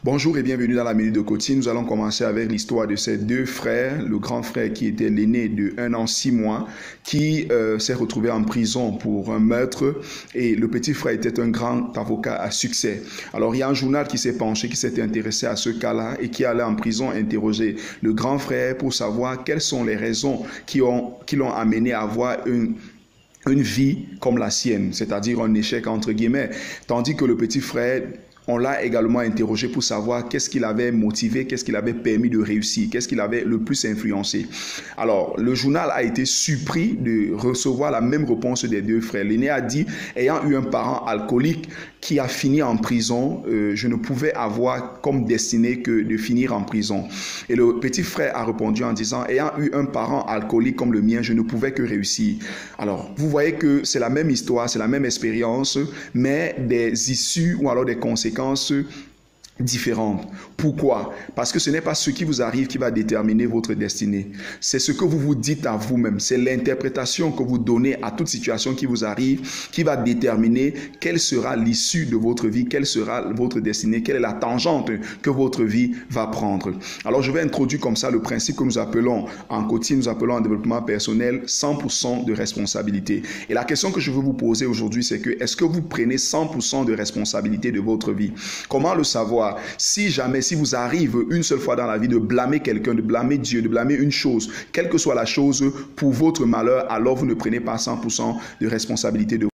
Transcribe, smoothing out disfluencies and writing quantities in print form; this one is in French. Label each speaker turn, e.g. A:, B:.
A: Bonjour et bienvenue dans la Minute de Coaching. Nous allons commencer avec l'histoire de ces deux frères. Le grand frère qui était l'aîné de 1 an 6 mois, qui s'est retrouvé en prison pour un meurtre, et le petit frère était un grand avocat à succès. Alors il y a un journal qui s'est penché, qui s'est intéressé à ce cas-là et qui allait en prison interroger le grand frère pour savoir quelles sont les raisons qui l'ont amené à avoir une vie comme la sienne, c'est-à-dire un échec entre guillemets, tandis que le petit frère, on l'a également interrogé pour savoir qu'est-ce qui l'avait motivé, qu'est-ce qui l'avait permis de réussir, qu'est-ce qui l'avait le plus influencé. Alors, le journal a été surpris de recevoir la même réponse des deux frères. L'aîné a dit, ayant eu un parent alcoolique qui a fini en prison, je ne pouvais avoir comme destinée que de finir en prison. Et le petit frère a répondu en disant, ayant eu un parent alcoolique comme le mien, je ne pouvais que réussir. Alors, vous voyez que c'est la même histoire, c'est la même expérience, mais des issues ou alors des conséquences différentes. Pourquoi? Parce que ce n'est pas ce qui vous arrive qui va déterminer votre destinée. C'est ce que vous vous dites à vous-même. C'est l'interprétation que vous donnez à toute situation qui vous arrive qui va déterminer quelle sera l'issue de votre vie, quelle sera votre destinée, quelle est la tangente que votre vie va prendre. Alors, je vais introduire comme ça le principe que nous appelons en coaching, nous appelons en développement personnel 100% de responsabilité. Et la question que je veux vous poser aujourd'hui, c'est que est-ce que vous prenez 100% de responsabilité de votre vie? Comment le savoir? Si jamais, si vous arrive une seule fois dans la vie de blâmer quelqu'un, de blâmer Dieu, de blâmer une chose, quelle que soit la chose, pour votre malheur, alors vous ne prenez pas 100% de responsabilité de